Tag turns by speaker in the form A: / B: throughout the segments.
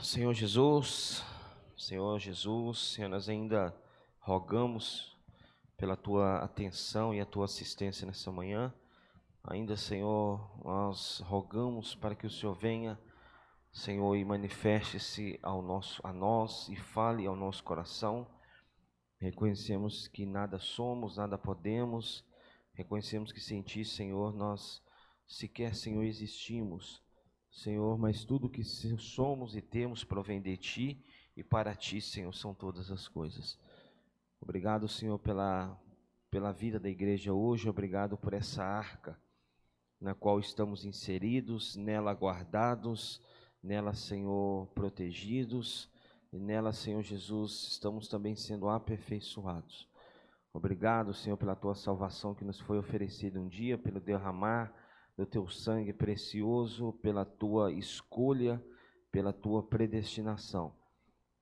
A: Senhor Jesus, Senhor, nós ainda rogamos pela Tua atenção e a Tua assistência nessa manhã. Ainda, Senhor, nós rogamos para que o Senhor venha, Senhor, e manifeste-se a nós e fale ao nosso coração. Reconhecemos que nada somos, nada podemos. Reconhecemos que sem Ti, Senhor, nós sequer, Senhor, existimos. Senhor, mas tudo que somos e temos provém de Ti, e para Ti, Senhor, são todas as coisas. Obrigado, Senhor, pela vida da igreja hoje. Obrigado por essa arca na qual estamos inseridos, nela guardados, nela, Senhor, protegidos, e nela, Senhor Jesus, estamos também sendo aperfeiçoados. Obrigado, Senhor, pela Tua salvação que nos foi oferecida um dia, pelo derramar do Teu sangue precioso, pela Tua escolha, pela Tua predestinação.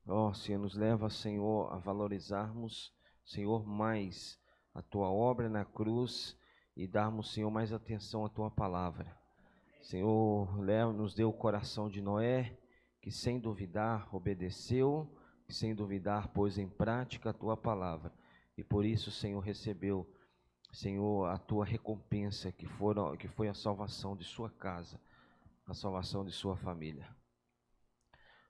A: Ó, Senhor, nos leva, Senhor, a valorizarmos, Senhor, mais a Tua obra na cruz e darmos, Senhor, mais atenção à Tua palavra. Senhor, nos dê o coração de Noé, que sem duvidar obedeceu, que sem duvidar pôs em prática a Tua palavra. E por isso, Senhor, recebeu, Senhor, a Tua recompensa, que foi a salvação de sua casa, a salvação de sua família.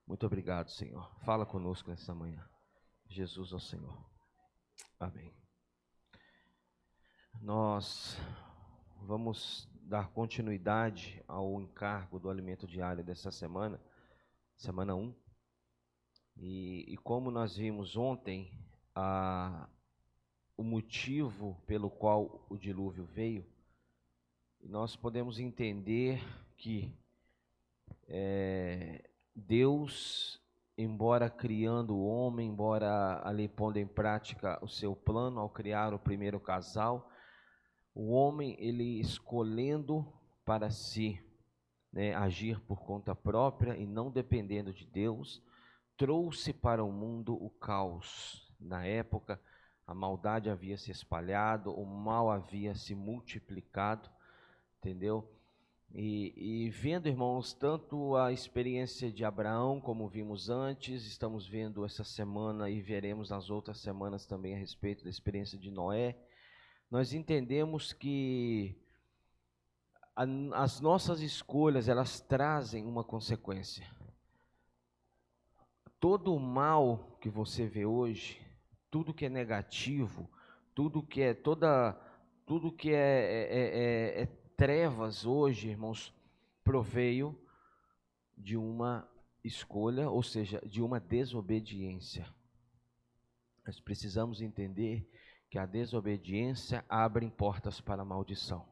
A: Muito obrigado, Senhor. Fala conosco nessa manhã. Jesus ao Senhor. Amém. Nós vamos dar continuidade ao encargo do alimento diário dessa semana, semana 1. E como nós vimos ontem, o motivo pelo qual o dilúvio veio, nós podemos entender que Deus, embora criando o homem, embora ali pondo em prática o seu plano ao criar o primeiro casal, o homem, ele escolhendo para si, agir por conta própria e não dependendo de Deus, trouxe para o mundo o caos. Na época, a maldade havia se espalhado, o mal havia se multiplicado, entendeu? E vendo, irmãos, tanto a experiência de Abraão, como vimos antes, estamos vendo essa semana e veremos nas outras semanas também a respeito da experiência de Noé, nós entendemos que as nossas escolhas, elas trazem uma consequência. Todo o mal que você vê hoje, tudo que é negativo, tudo que é trevas hoje, irmãos, proveio de uma escolha, ou seja, de uma desobediência. Nós precisamos entender que a desobediência abre portas para a maldição.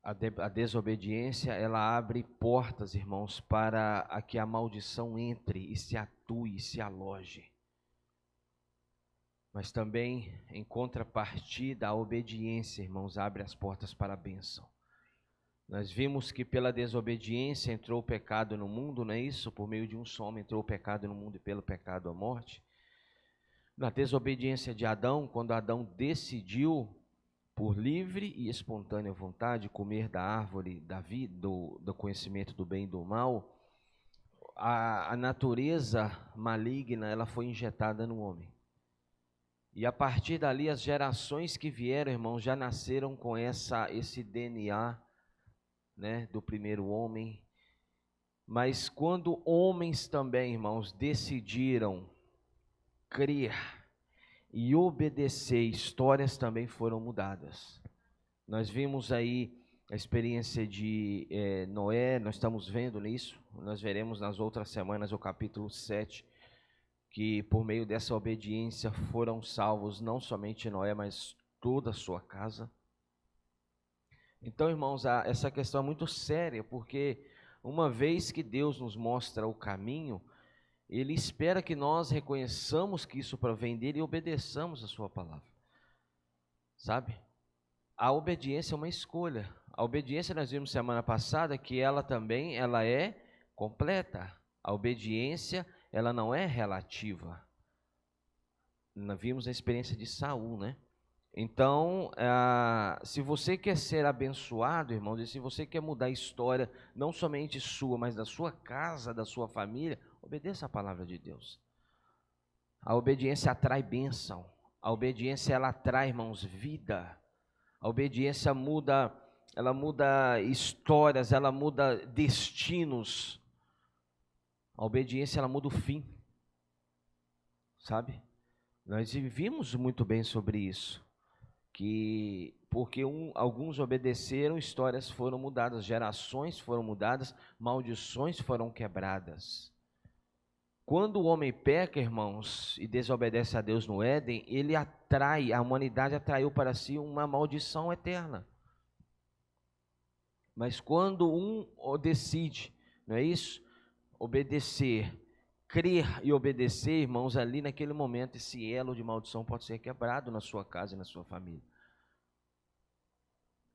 A: A desobediência, ela abre portas, irmãos, para que a maldição entre e se atue, se aloje. Mas também, em contrapartida, a obediência, irmãos, abre as portas para a bênção. Nós vimos que pela desobediência entrou o pecado no mundo, não é isso? Por meio de um só homem entrou o pecado no mundo e pelo pecado a morte. Na desobediência de Adão, quando Adão decidiu, por livre e espontânea vontade, comer da árvore da vida, do conhecimento do bem e do mal, a natureza maligna, ela foi injetada no homem. E a partir dali, as gerações que vieram, irmãos, já nasceram com esse DNA, do primeiro homem. Mas quando homens também, irmãos, decidiram crer e obedecer, histórias também foram mudadas. Nós vimos aí a experiência de Noé, nós estamos vendo nisso, nós veremos nas outras semanas o capítulo 7, que por meio dessa obediência foram salvos não somente Noé, mas toda a sua casa. Então, irmãos, essa questão é muito séria, porque uma vez que Deus nos mostra o caminho, Ele espera que nós reconheçamos que isso provém dEle e obedeçamos a sua palavra, sabe? A obediência é uma escolha. A obediência, nós vimos semana passada, que ela também é completa. A obediência, ela não é relativa. Nós vimos a experiência de Saul, Então, se você quer ser abençoado, irmãos, e se você quer mudar a história, não somente sua, mas da sua casa, da sua família, obedeça a palavra de Deus. A obediência atrai bênção. A obediência, ela atrai, irmãos, vida. A obediência ela muda histórias, ela muda destinos. A obediência, ela muda o fim. Sabe? Nós vimos muito bem sobre isso. Que porque alguns obedeceram, histórias foram mudadas, gerações foram mudadas, maldições foram quebradas. Quando o homem peca, irmãos, e desobedece a Deus no Éden, ele atrai, a humanidade atraiu para si uma maldição eterna. Mas quando um decide, não é isso? Obedecer, crer e obedecer, irmãos, ali naquele momento esse elo de maldição pode ser quebrado na sua casa e na sua família.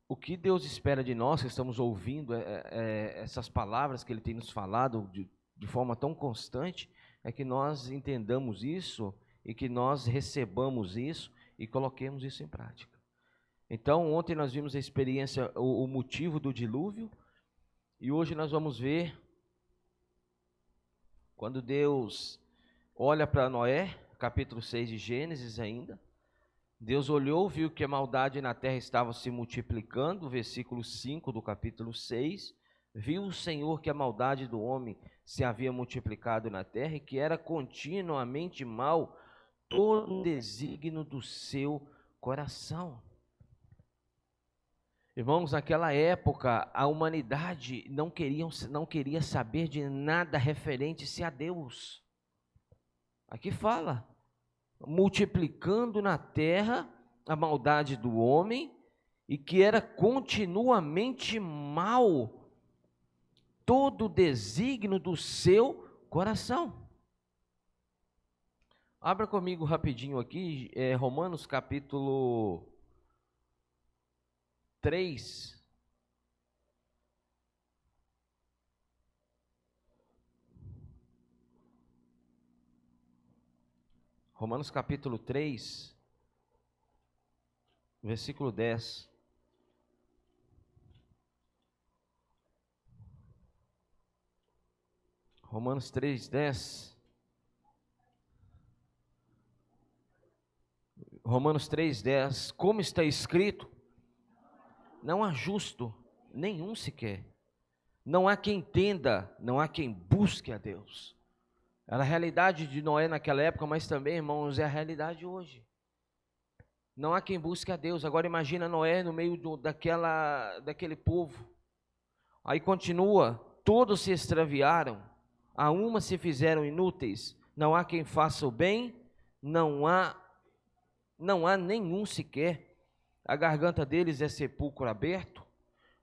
A: O que Deus espera de nós, que estamos ouvindo essas palavras que Ele tem nos falado de forma tão constante, é que nós entendamos isso e que nós recebamos isso e coloquemos isso em prática. Então, ontem nós vimos a experiência, o motivo do dilúvio, e hoje nós vamos ver quando Deus olha para Noé, capítulo 6 de Gênesis ainda. Deus olhou, viu que a maldade na terra estava se multiplicando, versículo 5 do capítulo 6. Viu o Senhor que a maldade do homem se havia multiplicado na terra e que era continuamente mal todo o desígnio do seu coração. Irmãos, naquela época a humanidade não queria saber de nada referente-se a Deus. Aqui fala, multiplicando na terra a maldade do homem, e que era continuamente mal todo o desígnio do seu coração. Abra comigo rapidinho aqui, Romanos capítulo 3. Romanos capítulo 3, versículo 10. Romanos 3, 10. Romanos 3, 10. Como está escrito, não há justo nenhum sequer. Não há quem entenda, não há quem busque a Deus. Era a realidade de Noé naquela época, mas também, irmãos, é a realidade hoje. Não há quem busque a Deus. Agora imagina Noé no meio daquele povo. Aí continua, todos se extraviaram, a uma se fizeram inúteis, não há quem faça o bem, não há nenhum sequer. A garganta deles é sepulcro aberto,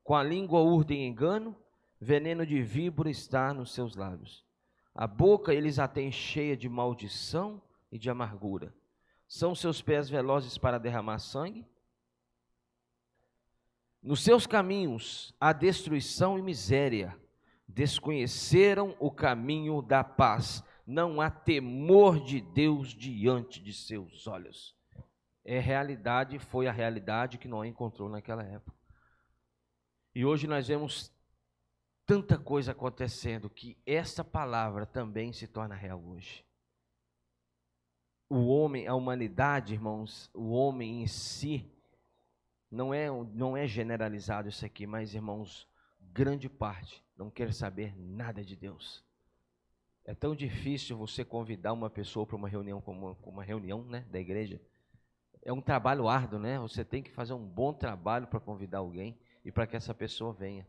A: com a língua urdem engano, veneno de víbora está nos seus lábios. A boca eles a têm cheia de maldição e de amargura. São seus pés velozes para derramar sangue. Nos seus caminhos há destruição e miséria. Desconheceram o caminho da paz. Não há temor de Deus diante de seus olhos. Foi a realidade que Noé encontrou naquela época. E hoje nós vemos tanta coisa acontecendo que essa palavra também se torna real hoje. O homem, a humanidade, irmãos, o homem em si, não é generalizado isso aqui, mas, irmãos, grande parte não quer saber nada de Deus. É tão difícil você convidar uma pessoa para uma reunião como uma reunião, né, da igreja. É um trabalho árduo, né? Você tem que fazer um bom trabalho para convidar alguém e para que essa pessoa venha.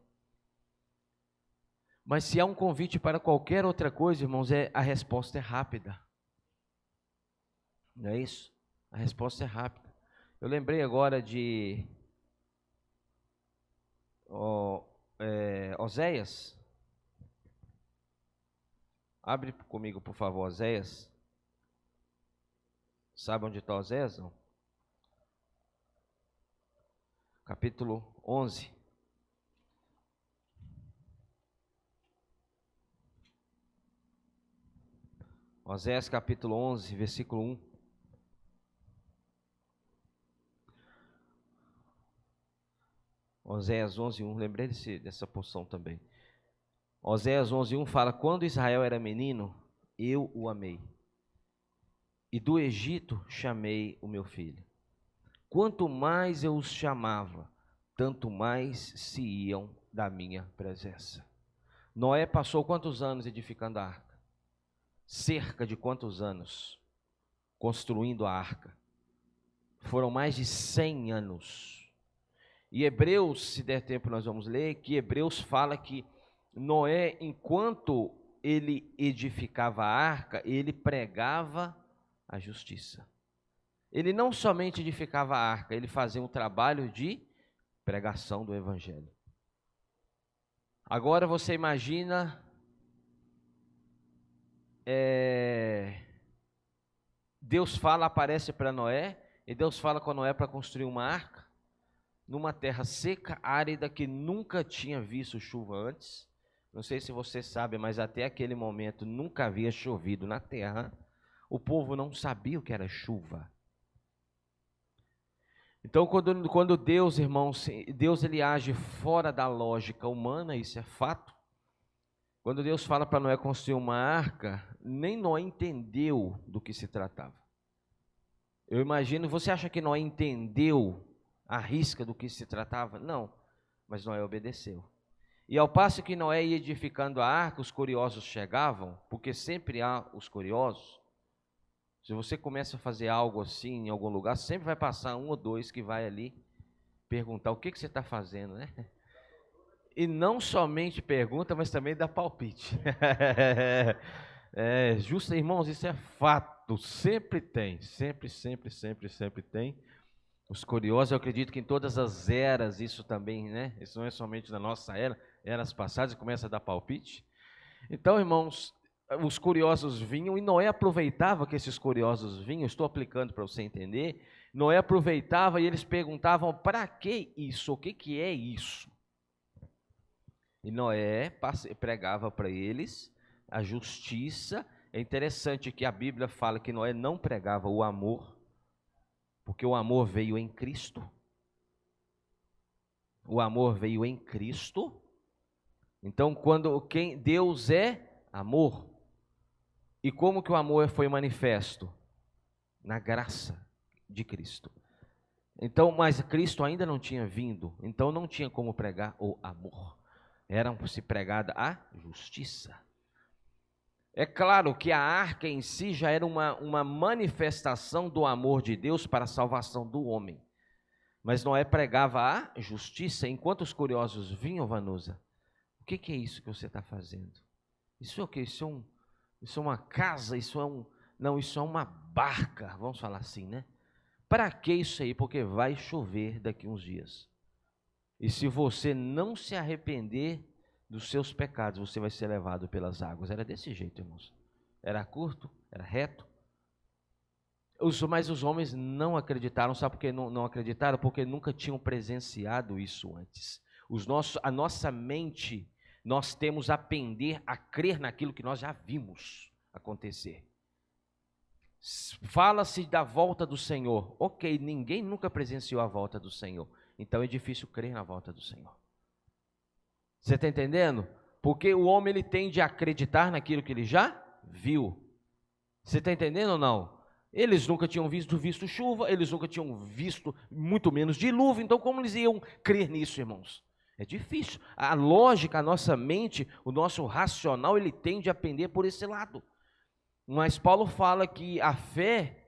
A: Mas se há um convite para qualquer outra coisa, irmãos, a resposta é rápida. Não é isso? A resposta é rápida. Eu lembrei agora de Oséias. Abre comigo, por favor, Oséias. Sabe onde está Oséias? Não? Capítulo 11. Oséias capítulo 11, versículo 1. Oséias 11:1, lembrei dessa porção também. Oséias 11:1 fala: quando Israel era menino, eu o amei, e do Egito chamei o meu filho. Quanto mais eu os chamava, tanto mais se iam da minha presença. Noé passou quantos anos edificando a arca? Cerca de quantos anos construindo a arca? Foram mais de 100 anos. E Hebreus, se der tempo nós vamos ler, que Hebreus fala que Noé, enquanto ele edificava a arca, ele pregava a justiça. Ele não somente edificava a arca, ele fazia um trabalho de pregação do evangelho. Agora você imagina Deus aparece para Noé, e Deus fala com Noé para construir uma arca, numa terra seca, árida, que nunca tinha visto chuva antes. Não sei se você sabe, mas até aquele momento nunca havia chovido na terra. O povo não sabia o que era chuva. Então, quando Deus, irmãos, Deus ele age fora da lógica humana, isso é fato. Quando Deus fala para Noé construir uma arca, nem Noé entendeu do que se tratava. Eu imagino, você acha que Noé entendeu a risca do que se tratava? Não, mas Noé obedeceu. E ao passo que Noé ia edificando a arca, os curiosos chegavam, porque sempre há os curiosos. Se você começa a fazer algo assim em algum lugar, sempre vai passar um ou dois que vai ali perguntar o que você está fazendo, né? E não somente pergunta, mas também dá palpite. Justo, irmãos, isso é fato. Sempre tem, sempre tem. Os curiosos, eu acredito que em todas as eras isso também, né? Isso não é somente na nossa era, eras passadas, começa a dar palpite. Então, irmãos, os curiosos vinham, e Noé aproveitava que esses curiosos vinham, estou aplicando para você entender. Noé aproveitava e eles perguntavam: para que isso? O que é isso? E Noé pregava para eles a justiça. É interessante que a Bíblia fala que Noé não pregava o amor, porque o amor veio em Cristo. O amor veio em Cristo. Então, Deus é amor. E como que o amor foi manifesto? Na graça de Cristo. Então, mas Cristo ainda não tinha vindo, então não tinha como pregar o amor. Era-se pregada a justiça. É claro que a arca em si já era uma manifestação do amor de Deus para a salvação do homem. Mas Noé pregava a justiça. Enquanto os curiosos vinham, Vanusa, o que é isso que você está fazendo? Isso é o quê? Isso é uma casa? Não, isso é uma barca, vamos falar assim, né? Para que isso aí? Porque vai chover daqui uns dias. E se você não se arrepender dos seus pecados, você vai ser levado pelas águas. Era desse jeito, irmãos. Era curto, era reto. Mas os homens não acreditaram. Sabe por que não acreditaram? Porque nunca tinham presenciado isso antes. A nossa mente, nós temos a pender a crer naquilo que nós já vimos acontecer. Fala-se da volta do Senhor. Ok, ninguém nunca presenciou a volta do Senhor. Então é difícil crer na volta do Senhor. Você está entendendo? Porque o homem ele tende a acreditar naquilo que ele já viu. Você está entendendo ou não? Eles nunca tinham visto chuva, eles nunca tinham visto muito menos dilúvio. Então como eles iam crer nisso, irmãos? É difícil. A lógica, a nossa mente, o nosso racional, ele tende a pender por esse lado. Mas Paulo fala que a fé,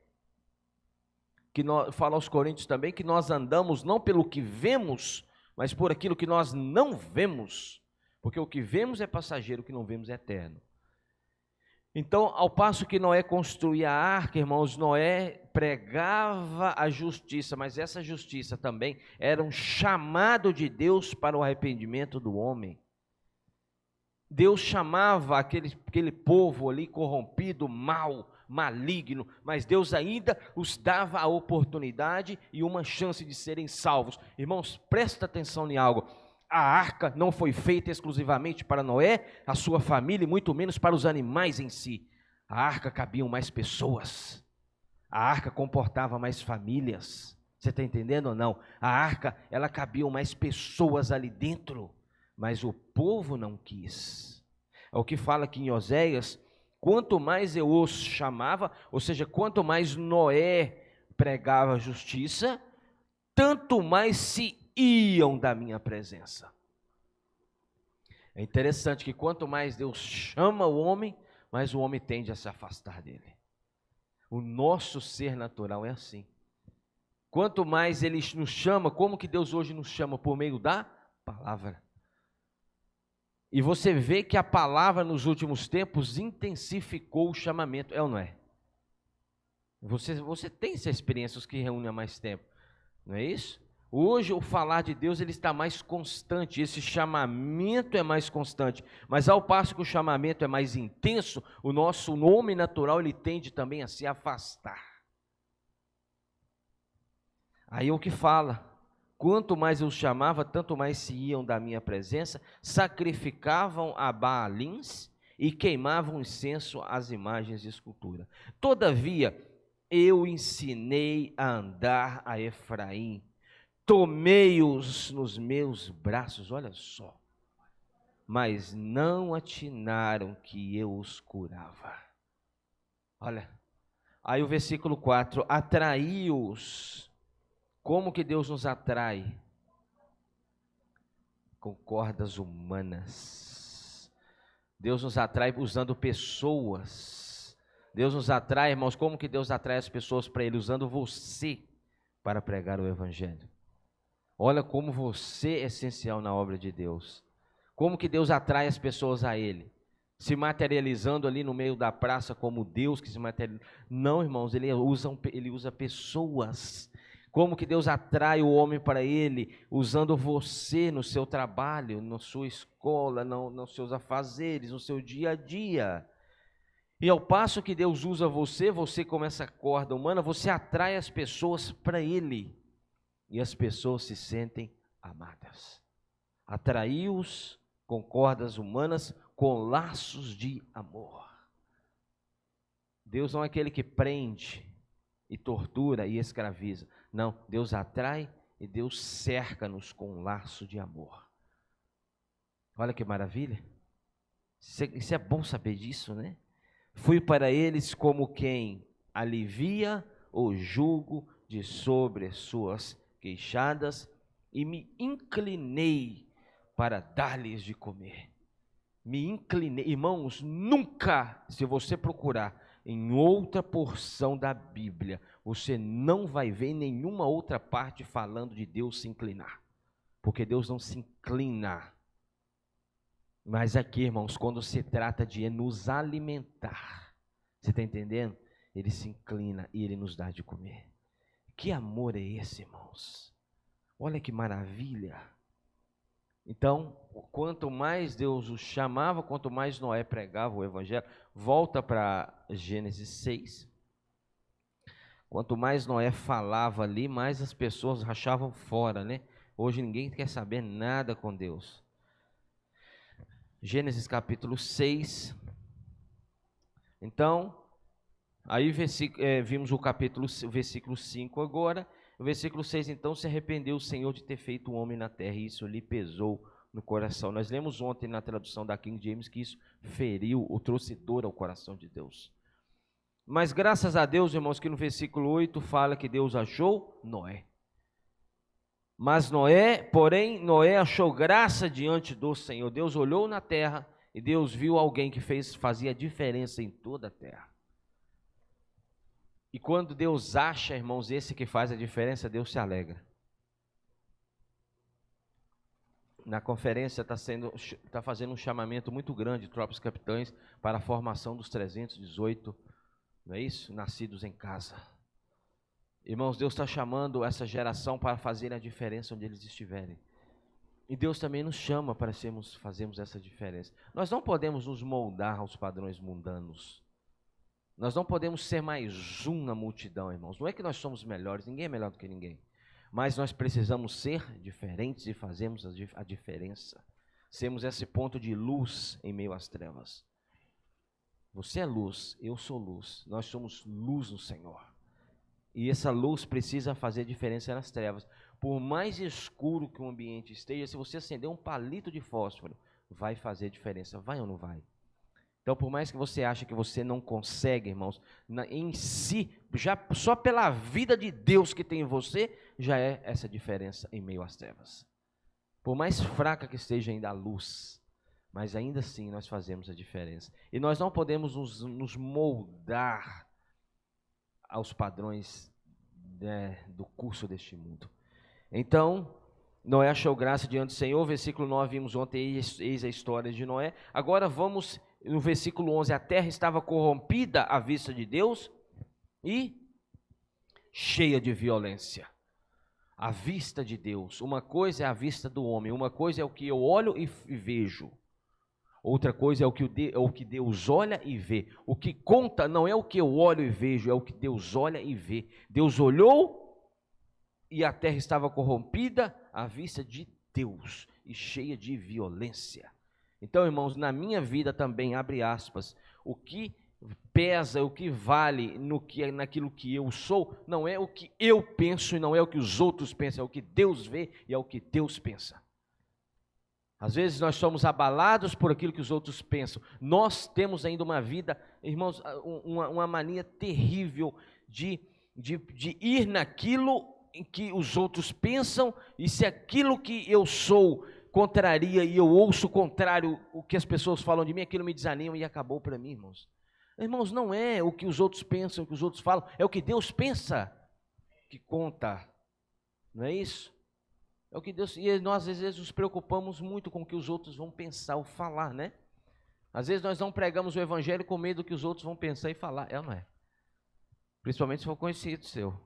A: fala aos Coríntios também, que nós andamos não pelo que vemos, mas por aquilo que nós não vemos. Porque o que vemos é passageiro, o que não vemos é eterno. Então, ao passo que Noé construía a arca, irmãos, Noé pregava a justiça, mas essa justiça também era um chamado de Deus para o arrependimento do homem. Deus chamava aquele povo ali corrompido, mau, maligno, mas Deus ainda os dava a oportunidade e uma chance de serem salvos. Irmãos, presta atenção em algo. A arca não foi feita exclusivamente para Noé, a sua família, e muito menos para os animais em si. A arca cabiam mais pessoas. A arca comportava mais famílias. Você está entendendo ou não? A arca, ela cabiam mais pessoas ali dentro, mas o povo não quis. É o que fala aqui em Oséias: quanto mais eu os chamava, ou seja, quanto mais Noé pregava a justiça, tanto mais se iam da minha presença. É interessante que quanto mais Deus chama o homem, mais o homem tende a se afastar dele. O nosso ser natural é assim. Quanto mais Ele nos chama, como que Deus hoje nos chama? Por meio da palavra. E você vê que a palavra nos últimos tempos intensificou o chamamento, é ou não é? Você tem essa experiência, os que reúnem há mais tempo, não é isso? Hoje o falar de Deus ele está mais constante, esse chamamento é mais constante, mas ao passo que o chamamento é mais intenso, o nosso homem natural ele tende também a se afastar. Aí é o que fala: quanto mais eu chamava, tanto mais se iam da minha presença, sacrificavam a Baalins e queimavam incenso às imagens de escultura. Todavia, eu ensinei a andar a Efraim, tomei-os nos meus braços, olha só, mas não atinaram que eu os curava. Olha, aí o versículo 4, atraí-os. Como que Deus nos atrai? Com cordas humanas. Deus nos atrai usando pessoas. Deus nos atrai, irmãos, como que Deus atrai as pessoas para Ele? Usando você para pregar o Evangelho. Olha como você é essencial na obra de Deus. Como que Deus atrai as pessoas a Ele? Se materializando ali no meio da praça como Deus que se materializa. Não, irmãos, Ele usa pessoas. Como que Deus atrai o homem para Ele? Usando você no seu trabalho, na sua escola, nos seus afazeres, no seu dia a dia. E ao passo que Deus usa você, você como essa corda humana, você atrai as pessoas para Ele. E as pessoas se sentem amadas. Atraiu-os com cordas humanas, com laços de amor. Deus não é aquele que prende e tortura e escraviza. Não, Deus atrai e Deus cerca-nos com um laço de amor. Olha que maravilha. Isso é bom saber disso, né? Fui para eles como quem alivia o jugo de sobre suas queixadas e me inclinei para dar-lhes de comer. Me inclinei, irmãos, nunca, se você procurar em outra porção da Bíblia, você não vai ver nenhuma outra parte falando de Deus se inclinar, porque Deus não se inclina. Mas aqui, irmãos, quando se trata de nos alimentar, você está entendendo? Ele se inclina e Ele nos dá de comer. Que amor é esse, irmãos? Olha que maravilha. Então, quanto mais Deus os chamava, quanto mais Noé pregava o Evangelho, volta para Gênesis 6. Quanto mais Noé falava ali, mais as pessoas rachavam fora, né? Hoje ninguém quer saber nada com Deus. Gênesis capítulo 6. Então, aí vimos o versículo 5 agora. O versículo 6, então, se arrependeu o Senhor de ter feito o homem na terra, e isso lhe pesou no coração. Nós lemos ontem na tradução da King James que isso feriu ou trouxe dor ao coração de Deus. Mas graças a Deus, irmãos, que no versículo 8 fala que Deus achou Noé. Mas porém, Noé achou graça diante do Senhor. Deus olhou na terra e Deus viu alguém que fazia diferença em toda a terra. E quando Deus acha, irmãos, esse que faz a diferença, Deus se alegra. Na conferência está fazendo um chamamento muito grande, tropas capitães, para a formação dos 318, não é isso? Nascidos em casa. Irmãos, Deus está chamando essa geração para fazer a diferença onde eles estiverem. E Deus também nos chama para fazermos essa diferença. Nós não podemos nos moldar aos padrões mundanos. Nós não podemos ser mais um na multidão, irmãos. Não é que nós somos melhores, ninguém é melhor do que ninguém. Mas nós precisamos ser diferentes e fazermos a diferença. Sermos esse ponto de luz em meio às trevas. Você é luz, eu sou luz. Nós somos luz no Senhor. E essa luz precisa fazer diferença nas trevas. Por mais escuro que o ambiente esteja, se você acender um palito de fósforo, vai fazer diferença. Vai ou não vai? Então, por mais que você ache que você não consegue, irmãos, em si, já só pela vida de Deus que tem em você, já é essa diferença em meio às trevas. Por mais fraca que esteja ainda a luz, mas ainda assim nós fazemos a diferença. E nós não podemos nos moldar aos padrões, né, do curso deste mundo. Então, Noé achou graça diante do Senhor, versículo 9, vimos ontem, eis a história de Noé. Agora vamos no versículo 11, a terra estava corrompida à vista de Deus e cheia de violência. À vista de Deus, uma coisa é a vista do homem, uma coisa é o que eu olho e vejo. Outra coisa é o que Deus olha e vê. O que conta não é o que eu olho e vejo, é o que Deus olha e vê. Deus olhou e a terra estava corrompida à vista de Deus e cheia de violência. Então, irmãos, na minha vida também, abre aspas, o que pesa, o que vale naquilo que eu sou, não é o que eu penso e não é o que os outros pensam, é o que Deus vê e é o que Deus pensa. Às vezes nós somos abalados por aquilo que os outros pensam. Nós temos ainda uma vida, irmãos, uma mania terrível de ir naquilo em que os outros pensam, e se aquilo que eu sou contraria e eu ouço o contrário, o que as pessoas falam de mim, aquilo me desanima e acabou para mim, irmãos. Irmãos, não é o que os outros pensam, o que os outros falam, é o que Deus pensa que conta, não é isso? É o que Deus, e nós às vezes nos preocupamos muito com o que os outros vão pensar ou falar, né? Às vezes nós não pregamos o evangelho com medo do que os outros vão pensar e falar, é ou não é? Principalmente se for conhecido seu,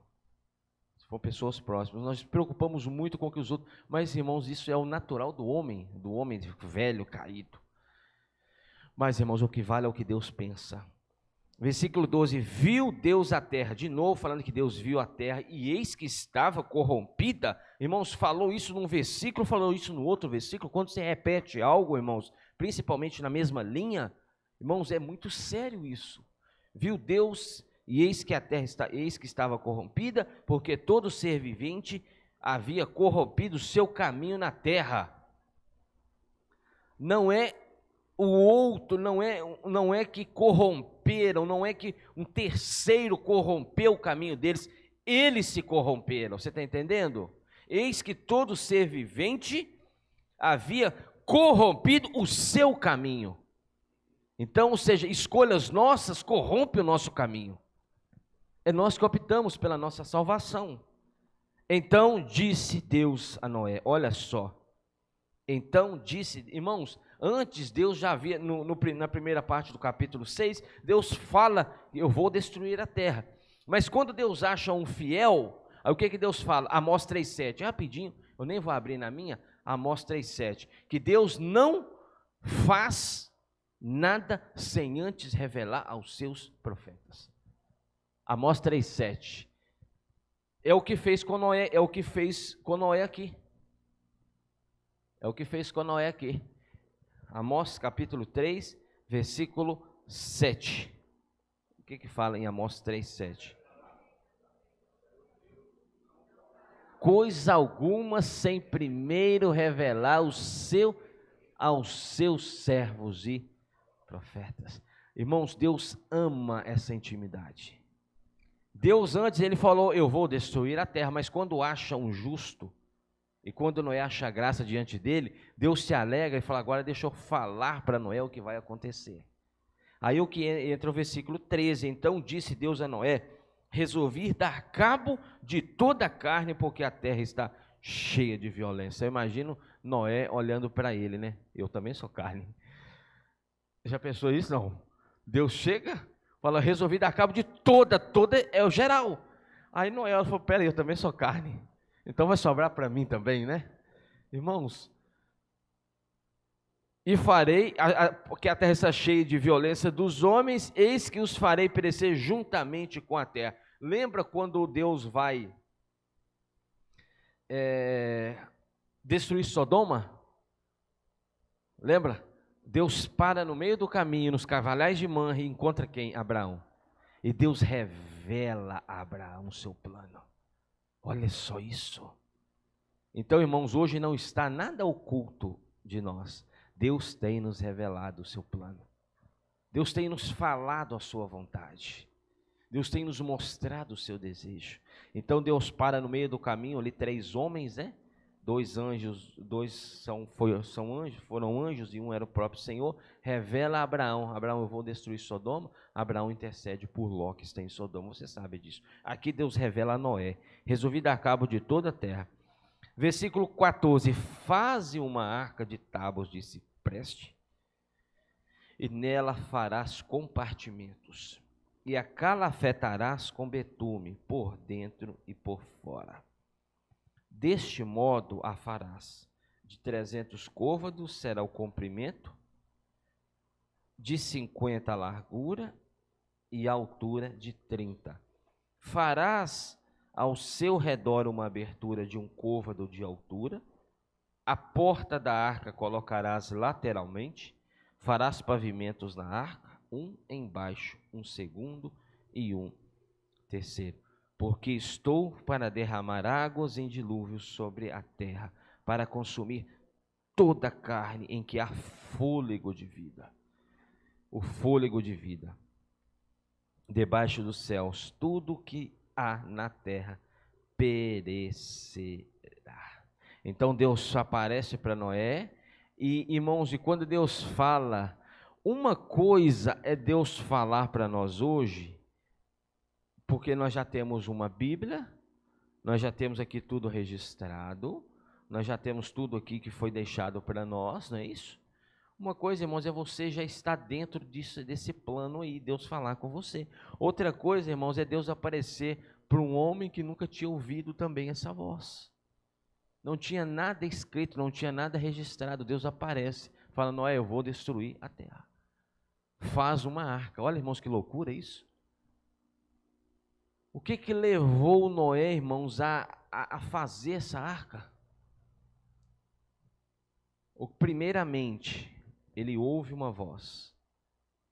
A: se for pessoas próximas, nós nos preocupamos muito com o que os outros, mas irmãos, isso é o natural do homem velho, caído. Mas irmãos, o que vale é o que Deus pensa. Versículo 12, viu Deus a terra, de novo falando que Deus viu a terra, e eis que estava corrompida. Irmãos, falou isso num versículo, falou isso no outro versículo. Quando você repete algo, irmãos, principalmente na mesma linha, irmãos, é muito sério isso. Viu Deus, e eis que a terra estava corrompida, porque todo ser vivente havia corrompido o seu caminho na terra. Não é o outro, não é que corromperam, não é que um terceiro corrompeu o caminho deles, eles se corromperam, você está entendendo? Eis que todo ser vivente havia corrompido o seu caminho. Então, ou seja, escolhas nossas corrompem o nosso caminho. É nós que optamos pela nossa salvação. Então disse Deus a Noé, olha só. Então disse, irmãos, antes Deus já havia, na primeira parte do capítulo 6, Deus fala, eu vou destruir a terra. Mas quando Deus acha um fiel, aí o que Deus fala? Amós 3,7, rapidinho, eu nem vou abrir na minha, Amós 3,7, que Deus não faz nada sem antes revelar aos seus profetas. Amós 3,7, é o que fez com Noé, é o que fez com Noé aqui. É o que fez com Noé aqui. Amós capítulo 3, versículo 7. O que fala em Amós 3, 7? Coisa alguma sem primeiro revelar aos seus servos e profetas. Irmãos, Deus ama essa intimidade. Deus antes, ele falou, eu vou destruir a terra, mas quando acha um justo, e quando Noé acha graça diante dele, Deus se alegra e fala, agora deixa eu falar para Noé o que vai acontecer. Aí o que entra o versículo 13, então disse Deus a Noé, resolvi dar cabo de toda a carne, porque a terra está cheia de violência. Eu imagino Noé olhando para ele, né? Eu também sou carne. Já pensou isso? Não. Deus chega, fala, resolvi dar cabo de toda é o geral. Aí Noé falou, peraí, eu também sou carne. Então vai sobrar para mim também, né? Irmãos, e farei, porque a terra está cheia de violência dos homens, eis que os farei perecer juntamente com a terra. Lembra quando Deus vai destruir Sodoma? Lembra? Deus para no meio do caminho, nos carvalhais de Manre, e encontra quem? Abraão. E Deus revela revela a Abraão o seu plano. Olha só isso. Então, irmãos, hoje não está nada oculto de nós. Deus tem nos revelado o seu plano. Deus tem nos falado a sua vontade. Deus tem nos mostrado o seu desejo. Então Deus para no meio do caminho ali 3 homens, né? 2 anjos, 2 foram anjos e um era o próprio Senhor. Revela a Abraão: Abraão, eu vou destruir Sodoma. Abraão intercede por Ló, que está em Sodoma. Você sabe disso. Aqui Deus revela a Noé: resolvi dar cabo de toda a terra. Versículo 14: faze uma arca de tábuas de cipreste, e nela farás compartimentos, e a calafetarás com betume por dentro e por fora. Deste modo a farás. De 300 côvados será o comprimento, de 50 a largura e a altura de 30. Farás ao seu redor uma abertura de 1 côvado de altura. A porta da arca colocarás lateralmente. Farás pavimentos na arca, um embaixo, um segundo e um terceiro. Porque estou para derramar águas em dilúvio sobre a terra, para consumir toda a carne em que há fôlego de vida. O fôlego de vida. Debaixo dos céus, tudo que há na terra perecerá. Então Deus aparece para Noé. E, irmãos, e quando Deus fala, uma coisa é Deus falar para nós hoje, porque nós já temos uma Bíblia, nós já temos aqui tudo registrado, nós já temos tudo aqui que foi deixado para nós, não é isso? Uma coisa, irmãos, é você já estar dentro desse plano aí, Deus falar com você. Outra coisa, irmãos, é Deus aparecer para um homem que nunca tinha ouvido também essa voz. Não tinha nada escrito, não tinha nada registrado. Deus aparece, fala: Noé, eu vou destruir a terra. Faz uma arca. Olha, irmãos, que loucura isso. O que levou Noé, irmãos, a fazer essa arca? Primeiramente, ele ouve uma voz.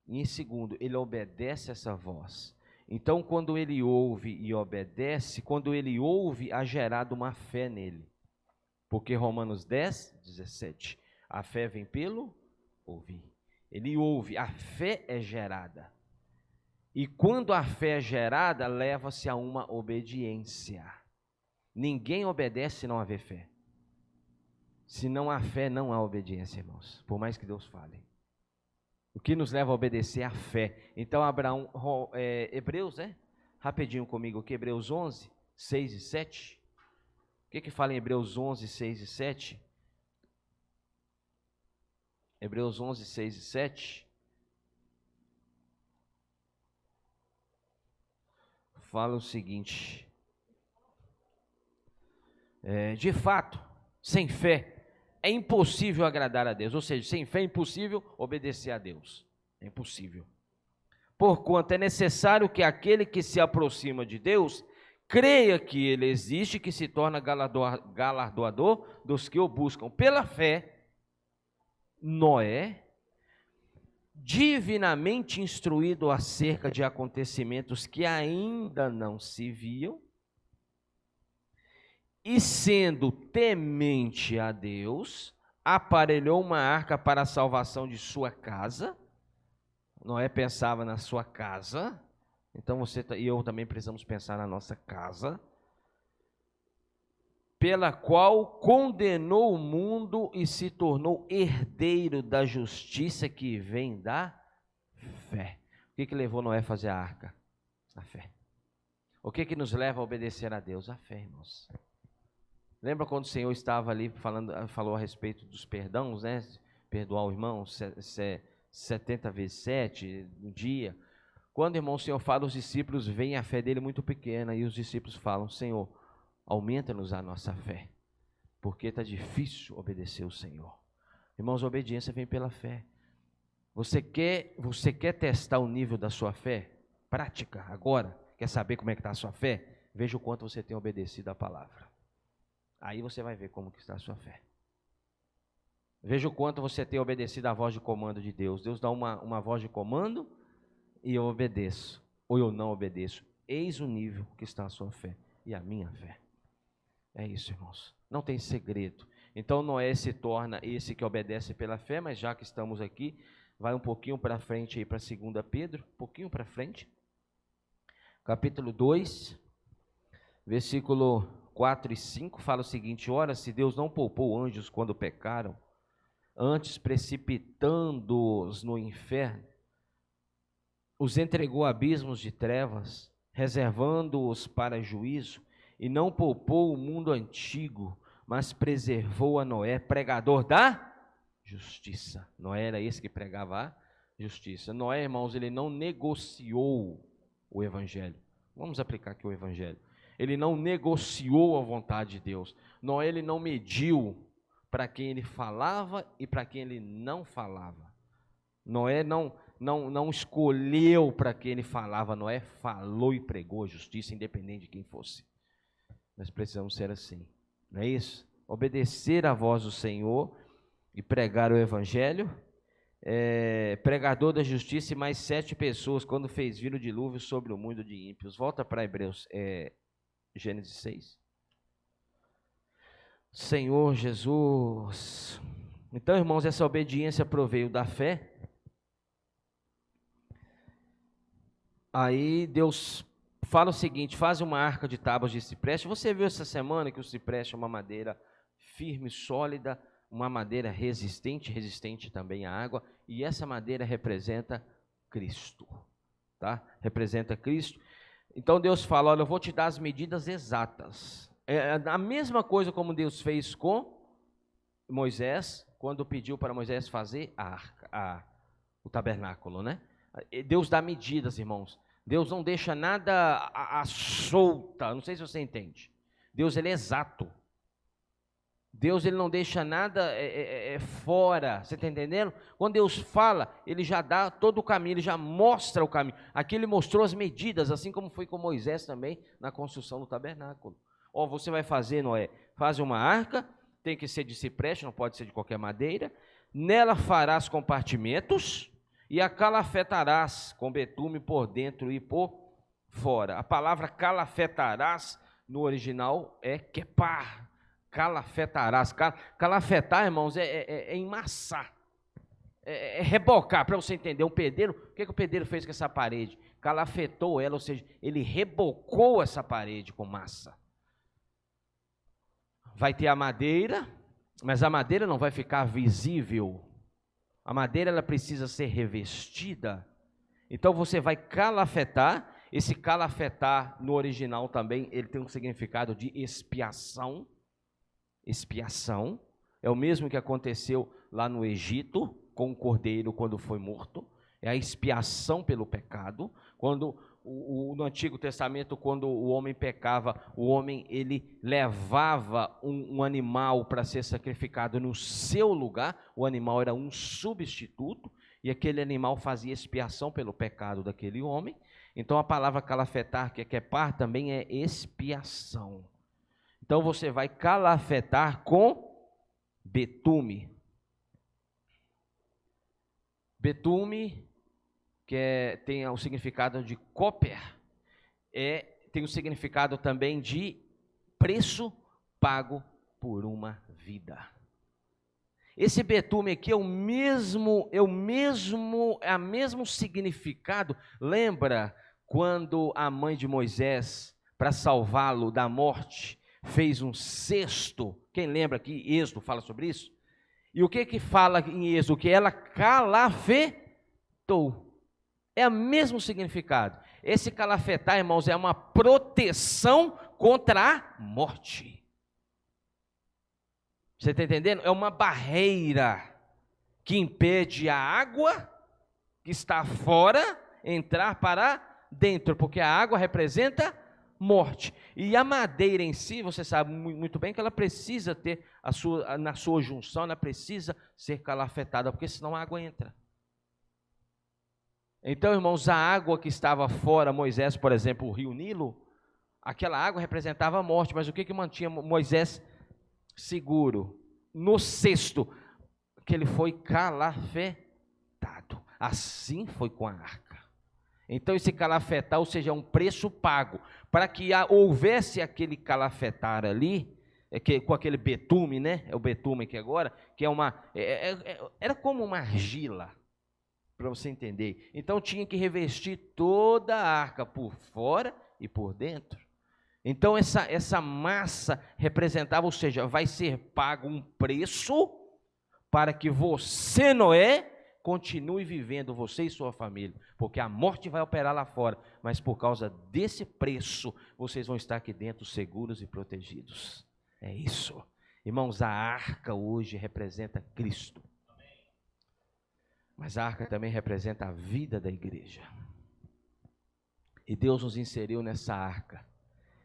A: E em segundo, ele obedece essa voz. Então, quando ele ouve e obedece, quando ele ouve, há gerado uma fé nele. Porque Romanos 10, 17, a fé vem pelo ouvir. Ele ouve, a fé é gerada. E quando a fé é gerada, leva-se a uma obediência. Ninguém obedece se não haver fé. Se não há fé, não há obediência, irmãos. Por mais que Deus fale. O que nos leva a obedecer é a fé. Então, Abraão, Hebreus, né? Rapidinho comigo aqui, Hebreus 11, 6 e 7. O que fala em Hebreus 11, 6 e 7? Hebreus 11, 6 e 7. Fala o seguinte: de fato, sem fé é impossível agradar a Deus. Ou seja, sem fé é impossível obedecer a Deus. É impossível. Porquanto é necessário que aquele que se aproxima de Deus creia que Ele existe e que se torna galardoador dos que o buscam. Pela fé, Noé, divinamente instruído acerca de acontecimentos que ainda não se viam, e sendo temente a Deus, aparelhou uma arca para a salvação de sua casa. Noé pensava na sua casa. Então você e eu também precisamos pensar na nossa casa, pela qual condenou o mundo e se tornou herdeiro da justiça que vem da fé. O que levou Noé a fazer a arca? A fé. O que nos leva a obedecer a Deus? A fé, irmãos. Lembra quando o Senhor estava ali falou a respeito dos perdãos, né? Perdoar o irmão, 70 vezes 7 no dia. Quando, irmão, o Senhor fala, os discípulos veem a fé dele muito pequena, e os discípulos falam: Senhor, aumenta-nos a nossa fé, porque está difícil obedecer o Senhor. Irmãos, a obediência vem pela fé. Você quer testar o nível da sua fé? Prática, agora. Quer saber como é que está a sua fé? Veja o quanto você tem obedecido a palavra. Aí você vai ver como que está a sua fé. Veja o quanto você tem obedecido à voz de comando de Deus. Deus dá uma voz de comando, e eu obedeço, ou eu não obedeço. Eis o nível que está a sua fé e a minha fé. É isso, irmãos. Não tem segredo. Então Noé se torna esse que obedece pela fé, mas já que estamos aqui, vai um pouquinho para frente aí para 2 Pedro, um pouquinho para frente. Capítulo 2, versículo 4 e 5, fala o seguinte: ora, se Deus não poupou anjos quando pecaram, antes precipitando-os no inferno, os entregou a abismos de trevas, reservando-os para juízo, e não poupou o mundo antigo, mas preservou a Noé, pregador da justiça. Noé era esse que pregava a justiça. Noé, irmãos, ele não negociou o evangelho. Vamos aplicar aqui o evangelho. Ele não negociou a vontade de Deus. Noé, ele não mediu para quem ele falava e para quem ele não falava. Noé não escolheu para quem ele falava. Noé falou e pregou a justiça, independente de quem fosse. Nós precisamos ser assim, não é isso? Obedecer à voz do Senhor e pregar o evangelho. Pregador da justiça, e mais 7 pessoas quando fez vir o dilúvio sobre o mundo de ímpios. Volta para Gênesis 6. Senhor Jesus. Então, irmãos, essa obediência proveio da fé. Aí Deus fala o seguinte: faz uma arca de tábuas de cipreste. Você viu essa semana que o cipreste é uma madeira firme, sólida, uma madeira resistente também à água, e essa madeira representa Cristo, tá? Representa Cristo. Então Deus fala: olha, eu vou te dar as medidas exatas. É a mesma coisa como Deus fez com Moisés, quando pediu para Moisés fazer a arca, o tabernáculo, né? Deus dá medidas, irmãos. Deus não deixa nada solta. Não sei se você entende. Deus, ele é exato. Deus, ele não deixa nada fora. Você está entendendo? Quando Deus fala, ele já dá todo o caminho, ele já mostra o caminho. Aqui ele mostrou as medidas, assim como foi com Moisés também na construção do tabernáculo. Ó, você vai fazer, Noé, faz uma arca, tem que ser de cipreste, não pode ser de qualquer madeira. Nela farás compartimentos e a calafetarás com betume por dentro e por fora. A palavra calafetarás no original é quepar. Calafetarás. Calafetar, irmãos, é emassar. É rebocar, para você entender. O pedreiro, o que o pedreiro fez com essa parede? Calafetou ela, ou seja, ele rebocou essa parede com massa. Vai ter a madeira, mas a madeira não vai ficar visível. A madeira, ela precisa ser revestida. Então você vai calafetar. Esse calafetar no original também, ele tem um significado de expiação. Expiação é o mesmo que aconteceu lá no Egito com o cordeiro quando foi morto. É a expiação pelo pecado. Quando no Antigo Testamento, quando o homem pecava, o homem ele levava um animal para ser sacrificado no seu lugar. O animal era um substituto e aquele animal fazia expiação pelo pecado daquele homem. Então a palavra calafetar, que é quepar, também é expiação. Então você vai calafetar com betume. Betume, que tem o significado de cóper, tem o significado também de preço pago por uma vida. Esse betume aqui é o mesmo significado. Lembra quando a mãe de Moisés, para salvá-lo da morte, fez um cesto? Quem lembra que Êxodo fala sobre isso? E o que fala em Êxodo? Que ela calafetou. É o mesmo significado. Esse calafetar, irmãos, é uma proteção contra a morte. Você está entendendo? É uma barreira que impede a água que está fora entrar para dentro, porque a água representa morte. E a madeira em si, você sabe muito bem que ela precisa ter na sua junção, ela precisa ser calafetada, porque senão a água entra. Então, irmãos, a água que estava fora, Moisés, por exemplo, o rio Nilo, aquela água representava a morte, mas o que mantinha Moisés seguro? No cesto, que ele foi calafetado. Assim foi com a arca.
B: Então esse calafetar, ou seja, é um preço pago. Para que houvesse aquele calafetar ali, com aquele betume, né? É o betume aqui agora, que era como uma argila, para você entender. Então tinha que revestir toda a arca, por fora e por dentro. Então essa massa representava, ou seja, vai ser pago um preço para que você, Noé, continue vivendo, você e sua família, porque a morte vai operar lá fora, mas por causa desse preço, vocês vão estar aqui dentro seguros e protegidos. É isso. Irmãos, a arca hoje representa Cristo, mas a arca também representa a vida da igreja. E Deus nos inseriu nessa arca.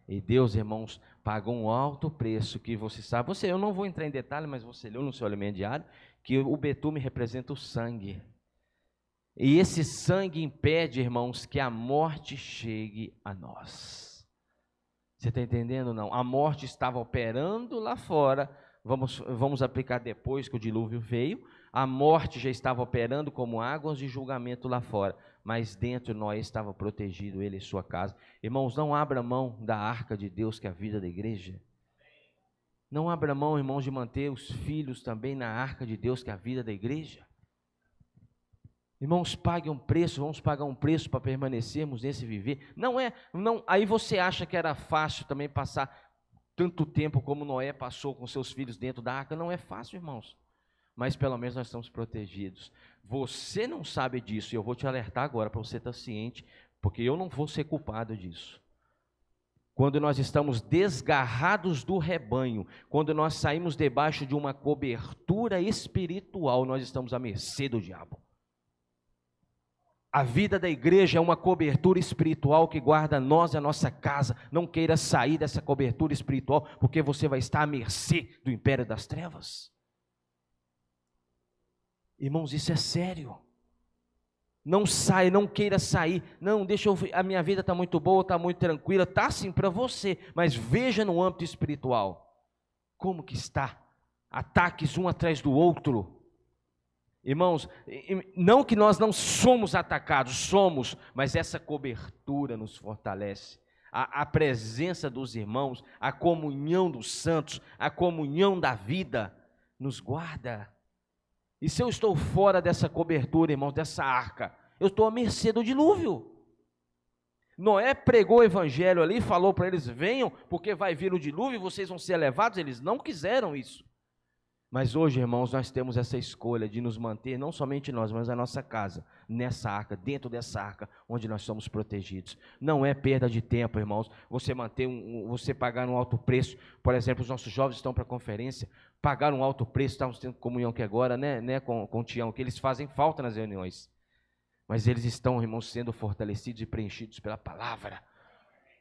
B: E Deus, irmãos, pagou um alto preço, que você sabe, eu não vou entrar em detalhe, mas você leu no seu alimento diário, que o betume representa o sangue. E esse sangue impede, irmãos, que a morte chegue a nós. Você está entendendo, não? A morte estava operando lá fora, vamos aplicar depois que o dilúvio veio, a morte já estava operando como águas de julgamento lá fora, mas dentro Noé estava protegido, ele e sua casa. Irmãos, não abra mão da arca de Deus, que é a vida da igreja. Não abra mão, irmãos, de manter os filhos também na arca de Deus, que é a vida da igreja. Irmãos, pague um preço, vamos pagar um preço para permanecermos nesse viver. Aí você acha que era fácil também passar tanto tempo como Noé passou com seus filhos dentro da arca. Não é fácil, irmãos, mas pelo menos nós estamos protegidos. Você não sabe disso, e eu vou te alertar agora para você estar ciente, porque eu não vou ser culpado disso. Quando nós estamos desgarrados do rebanho, quando nós saímos debaixo de uma cobertura espiritual, nós estamos à mercê do diabo. A vida da igreja é uma cobertura espiritual que guarda nós e a nossa casa. Não queira sair dessa cobertura espiritual, porque você vai estar à mercê do império das trevas. Irmãos, isso é sério. Não saia, não queira sair. Não, a minha vida está muito boa, está muito tranquila. Está sim para você, mas veja no âmbito espiritual. Como que está? Ataques um atrás do outro. Irmãos, não que nós não somos atacados, somos, mas essa cobertura nos fortalece. A presença dos irmãos, a comunhão dos santos, a comunhão da vida nos guarda. E se eu estou fora dessa cobertura, irmãos, dessa arca, eu estou à mercê do dilúvio. Noé pregou o evangelho ali, falou para eles, venham, porque vai vir o dilúvio e vocês vão ser levados. Eles não quiseram isso. Mas hoje, irmãos, nós temos essa escolha de nos manter, não somente nós, mas a nossa casa, nessa arca, dentro dessa arca, onde nós somos protegidos. Não é perda de tempo, irmãos, você pagar um alto preço. Por exemplo, os nossos jovens estão para a conferência, pagaram um alto preço, estamos tendo comunhão aqui agora, né, com o Tião, que eles fazem falta nas reuniões. Mas eles estão, irmãos, sendo fortalecidos e preenchidos pela palavra.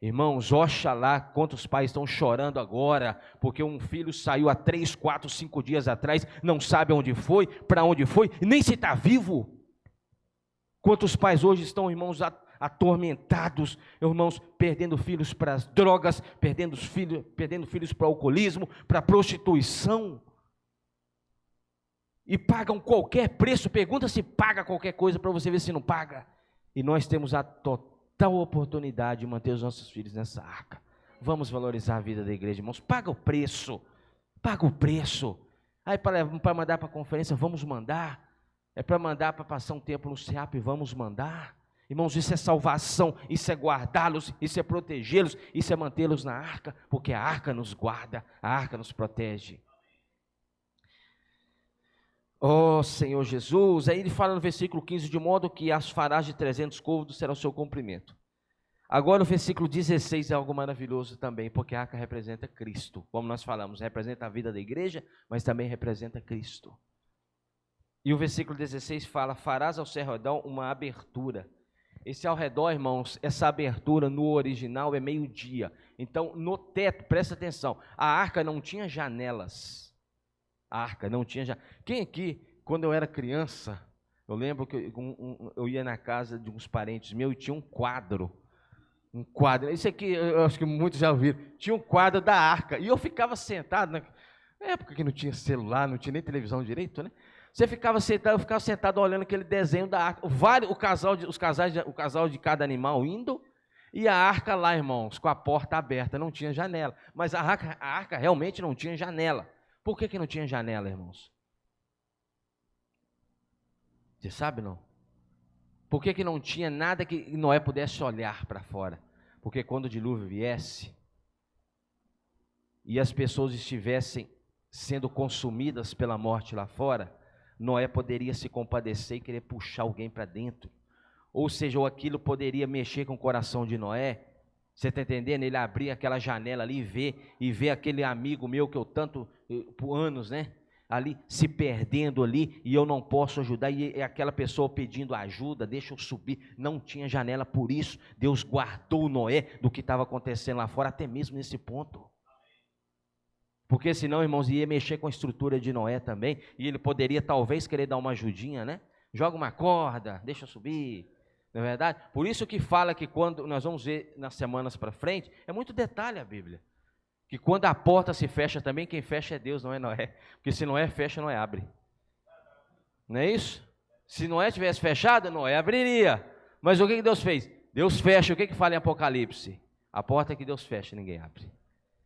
B: Irmãos, oxalá quantos pais estão chorando agora, porque um filho saiu há 3, 4, 5 dias atrás, não sabe onde foi, para onde foi, nem se está vivo. Quantos pais hoje estão, irmãos, atormentados, irmãos, perdendo filhos para as drogas, perdendo filhos para o alcoolismo, para a prostituição. E pagam qualquer preço, pergunta se paga qualquer coisa para você ver se não paga. E nós temos a total oportunidade de manter os nossos filhos nessa arca. Vamos valorizar a vida da igreja, irmãos. Paga o preço. Aí para mandar para a conferência, vamos mandar. É para mandar para passar um tempo no SEAP, vamos mandar. Irmãos, isso é salvação, isso é guardá-los, isso é protegê-los, isso é mantê-los na arca, porque a arca nos guarda, a arca nos protege. Oh, Senhor Jesus, aí ele fala no versículo 15, de modo que as farás de 300 côvados será o seu comprimento. Agora o versículo 16 é algo maravilhoso também, porque a arca representa Cristo. Como nós falamos, representa a vida da igreja, mas também representa Cristo. E o versículo 16 fala, farás ao seu redor uma abertura. Esse ao redor, irmãos, essa abertura no original é meio-dia. Então, no teto, presta atenção, a arca não tinha janelas. Quem aqui, quando eu era criança, eu lembro que eu ia na casa de uns parentes meus e tinha um quadro, isso aqui eu acho que muitos já ouviram, tinha um quadro da arca, e eu ficava sentado, na época que não tinha celular, não tinha nem televisão direito, né? Você ficava sentado, eu ficava sentado olhando aquele desenho da arca, o casal de cada animal indo, e a arca lá, irmãos, com a porta aberta, não tinha janela. Mas a arca realmente não tinha janela. Por que não tinha janela, irmãos? Você sabe, não? Por que não tinha nada que Noé pudesse olhar para fora? Porque quando o dilúvio viesse, e as pessoas estivessem sendo consumidas pela morte lá fora, Noé poderia se compadecer e querer puxar alguém para dentro. Ou seja, ou aquilo poderia mexer com o coração de Noé. Você está entendendo? Ele abrir aquela janela ali e ver aquele amigo meu que eu tanto, por anos, né? Ali se perdendo ali, e eu não posso ajudar, e aquela pessoa pedindo ajuda, deixa eu subir. Não tinha janela, por isso Deus guardou Noé do que estava acontecendo lá fora, até mesmo nesse ponto. Porque senão, irmãos, ia mexer com a estrutura de Noé também, e ele poderia talvez querer dar uma ajudinha, né? Joga uma corda, deixa eu subir, não é verdade? Por isso que fala que quando, nós vamos ver nas semanas para frente, é muito detalhe a Bíblia, que quando a porta se fecha também, quem fecha é Deus, não é Noé, porque se Noé fecha, Noé abre, não é isso? Se Noé tivesse fechado, Noé abriria, mas o que Deus fez? Deus fecha, o que fala em Apocalipse? A porta que Deus fecha, ninguém abre.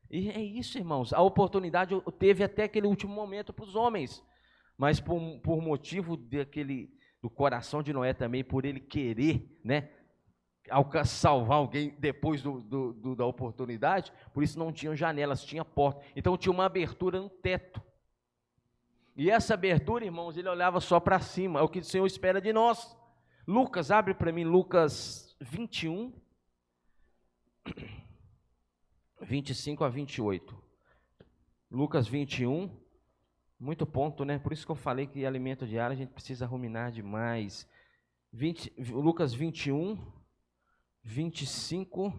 B: E é isso, irmãos, a oportunidade teve até aquele último momento para os homens, mas por motivo do coração de Noé também, por ele querer, né, salvar alguém depois da oportunidade, por isso não tinham janelas, tinha porta, então tinha uma abertura no teto, e essa abertura, irmãos, ele olhava só para cima, é o que o Senhor espera de nós. Lucas, abre para mim, Lucas 21, 25 a 28, Lucas 21, muito ponto, né? Por isso que eu falei que alimento diário a gente precisa ruminar demais. Lucas 21, 25,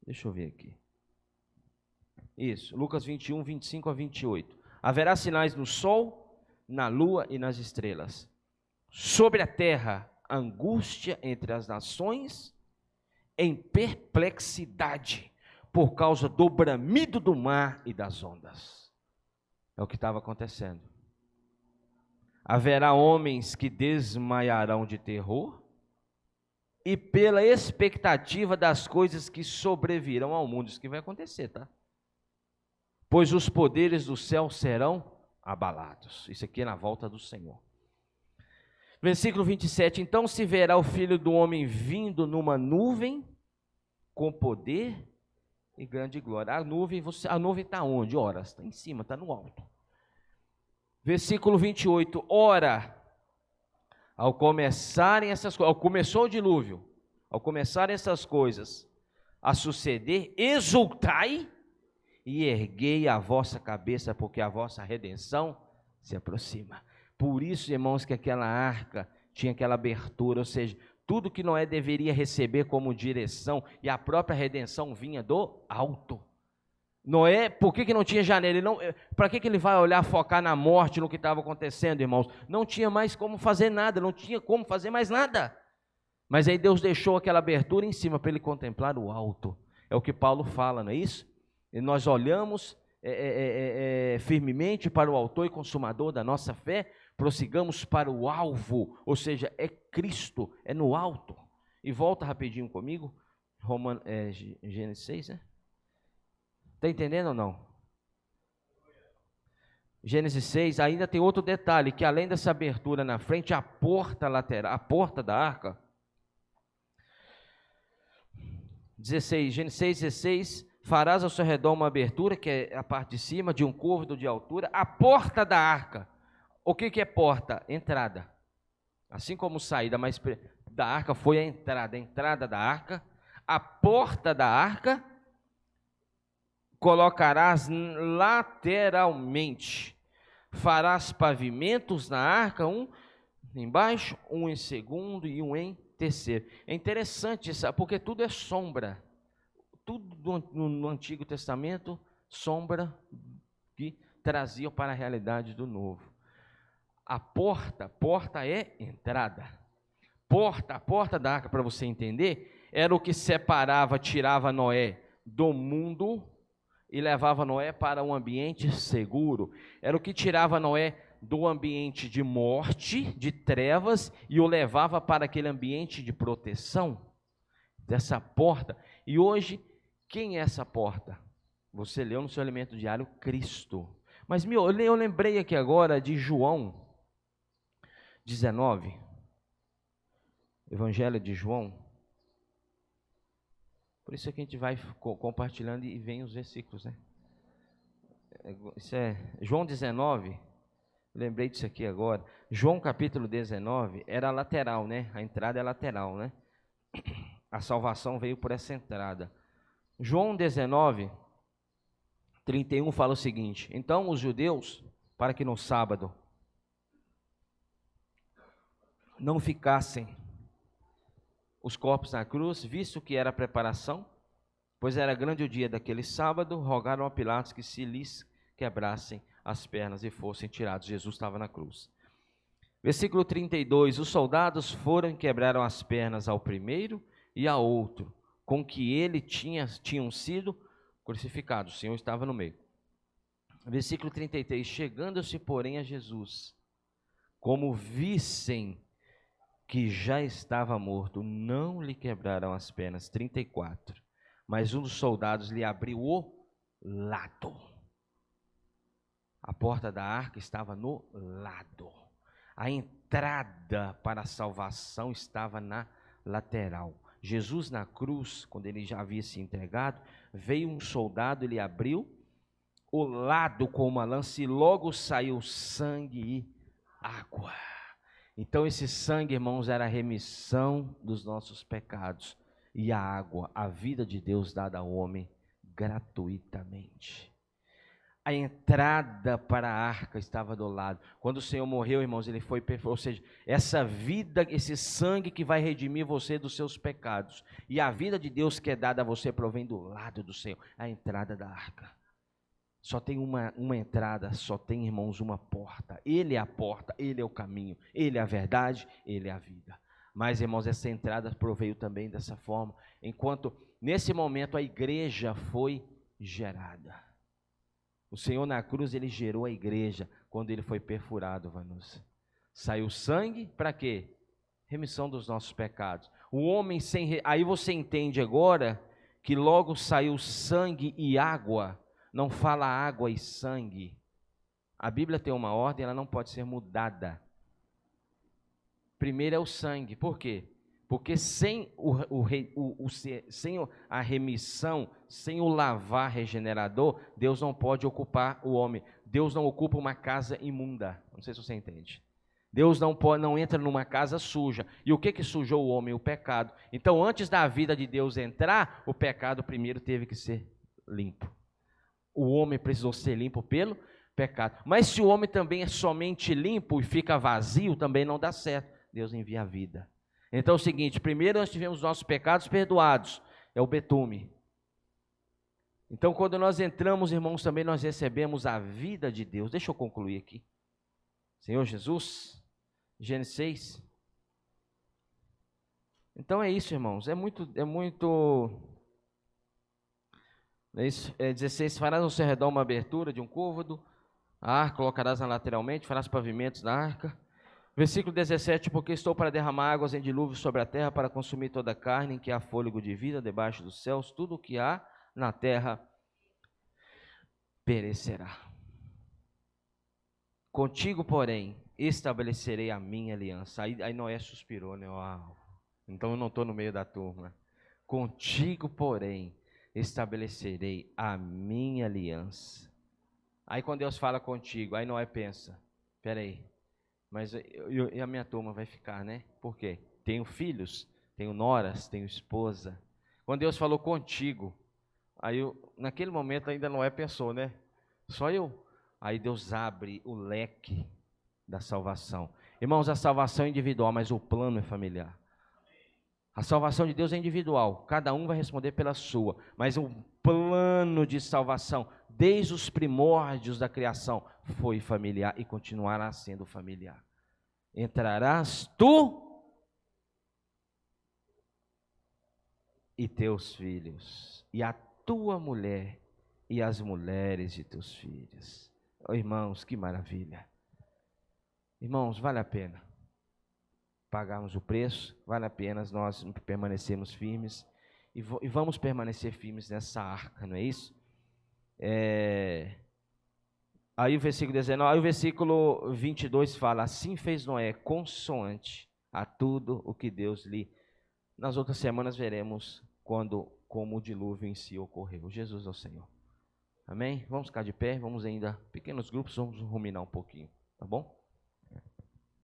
B: deixa eu ver aqui. Isso, Lucas 21, 25 a 28. Haverá sinais no sol, na lua e nas estrelas. Sobre a terra, angústia entre as nações, em perplexidade, por causa do bramido do mar e das ondas. É o que estava acontecendo. Haverá homens que desmaiarão de terror e pela expectativa das coisas que sobrevirão ao mundo. Isso que vai acontecer, tá? Pois os poderes do céu serão abalados. Isso aqui é na volta do Senhor. Versículo 27. Então se verá o Filho do Homem vindo numa nuvem com poder e grande glória. A nuvem está onde? Ora, está em cima, está no alto. Versículo 28. Ora, ao começarem essas coisas, começou o dilúvio, ao começarem essas coisas a suceder, exultai e erguei a vossa cabeça, porque a vossa redenção se aproxima. Por isso, irmãos, que aquela arca tinha aquela abertura, ou seja, tudo que Noé deveria receber como direção, e a própria redenção vinha do alto. Noé, por que não tinha janela? Para que ele vai olhar, focar na morte, no que estava acontecendo, irmãos? Não tinha mais como fazer nada, não tinha como fazer mais nada. Mas aí Deus deixou aquela abertura em cima para ele contemplar o alto. É o que Paulo fala, não é isso? E nós olhamos firmemente para o autor e consumador da nossa fé, prossigamos para o alvo, ou seja, é Cristo, é no alto. E volta rapidinho comigo, Gênesis 6, né? Está entendendo ou não? Gênesis 6, ainda tem outro detalhe, que além dessa abertura na frente, a porta lateral, a porta da arca, 16, Gênesis 6, 16, farás ao seu redor uma abertura, que é a parte de cima, de um côvado de altura, a porta da arca. O que é porta? Entrada. Assim como saída, mas da arca foi a entrada da arca, a porta da arca, colocarás lateralmente, farás pavimentos na arca, um embaixo, um em segundo e um em terceiro. É interessante isso, porque tudo é sombra, tudo no Antigo Testamento, sombra que traziam para a realidade do Novo. A porta é entrada. A porta da arca, para você entender, era o que separava, tirava Noé do mundo e levava Noé para um ambiente seguro. Era o que tirava Noé do ambiente de morte, de trevas, e o levava para aquele ambiente de proteção, dessa porta. E hoje, quem é essa porta? Você leu no seu alimento diário, Cristo. Mas eu lembrei aqui agora de João 19, Evangelho de João. Por isso é que a gente vai compartilhando e vem os versículos, né? Isso é João 19, lembrei disso aqui agora. João capítulo 19 era lateral, né? A entrada é lateral, né? A salvação veio por essa entrada. João 19, 31 fala o seguinte: então os judeus, para que no sábado não ficassem os corpos na cruz, visto que era a preparação, pois era grande o dia daquele sábado, rogaram a Pilatos que se lhes quebrassem as pernas e fossem tirados. Jesus estava na cruz. Versículo 32, os soldados foram e quebraram as pernas ao primeiro e ao outro, com que ele tinham sido crucificados. O Senhor estava no meio. Versículo 33, chegando-se, porém, a Jesus, como vissem que já estava morto, não lhe quebraram as pernas. 34, mas um dos soldados lhe abriu o lado. A porta da arca estava no lado. A entrada para a salvação estava na lateral. Jesus na cruz, quando ele já havia se entregado, veio um soldado e lhe abriu o lado com uma lança e logo saiu sangue e água. Então esse sangue, irmãos, era a remissão dos nossos pecados. E a água, a vida de Deus dada ao homem gratuitamente. A entrada para a arca estava do lado. Quando o Senhor morreu, irmãos, ele foi perfeito. Ou seja, essa vida, esse sangue que vai redimir você dos seus pecados. E a vida de Deus que é dada a você provém do lado do Senhor. A entrada da arca. Só tem uma entrada, só tem, irmãos, uma porta. Ele é a porta, ele é o caminho, ele é a verdade, ele é a vida. Mas, irmãos, essa entrada proveio também dessa forma. Enquanto, nesse momento, a igreja foi gerada. O Senhor na cruz, ele gerou a igreja quando ele foi perfurado, Vanusa. Saiu sangue para quê? Remissão dos nossos pecados. O homem sem... Aí você entende agora que logo saiu sangue e água. Não fala água e sangue. A Bíblia tem uma ordem, ela não pode ser mudada. Primeiro é o sangue. Por quê? Porque sem sem a remissão, sem o lavar regenerador, Deus não pode ocupar o homem. Deus não ocupa uma casa imunda. Não sei se você entende. Deus não entra numa casa suja. E o que sujou o homem? O pecado. Então, antes da vida de Deus entrar, o pecado primeiro teve que ser limpo. O homem precisou ser limpo pelo pecado. Mas se o homem também é somente limpo e fica vazio, também não dá certo. Deus envia a vida. Então é o seguinte, primeiro nós tivemos os nossos pecados perdoados, é o betume. Então quando nós entramos, irmãos, também nós recebemos a vida de Deus. Deixa eu concluir aqui. Senhor Jesus, Gênesis 6. Então é isso, irmãos, é muito... É isso, 16, farás ao seu redor uma abertura de um côvado, a arca colocarás na lateralmente, farás pavimentos na arca. Versículo 17, porque estou para derramar águas em dilúvio sobre a terra, para consumir toda a carne em que há fôlego de vida debaixo dos céus, tudo o que há na terra perecerá. Contigo, porém, estabelecerei a minha aliança. Aí Noé suspirou, né? Uau. Então eu não estou no meio da turma. Contigo, porém, estabelecerei a minha aliança. Aí quando Deus fala contigo, aí Noé pensa, peraí, mas e a minha turma vai ficar, né? Por quê? Tenho filhos, tenho noras, tenho esposa. Quando Deus falou contigo, aí naquele momento ainda Noé pensou, né? Só eu. Aí Deus abre o leque da salvação. Irmãos, a salvação é individual, mas o plano é familiar. A salvação de Deus é individual, cada um vai responder pela sua, mas o plano de salvação, desde os primórdios da criação, foi familiar e continuará sendo familiar. Entrarás tu e teus filhos, e a tua mulher e as mulheres de teus filhos. Oh, irmãos, que maravilha! Irmãos, vale a pena pagarmos o preço, vale a pena nós permanecermos firmes, e vamos permanecer firmes nessa arca, não é isso? Aí o versículo 19, aí o versículo 22 fala: assim fez Noé, consoante a tudo o que Deus lhe... Nas outras semanas veremos como o dilúvio em si ocorreu. Jesus é o Senhor. Amém? Vamos ficar de pé, vamos ainda, pequenos grupos, vamos ruminar um pouquinho, tá bom?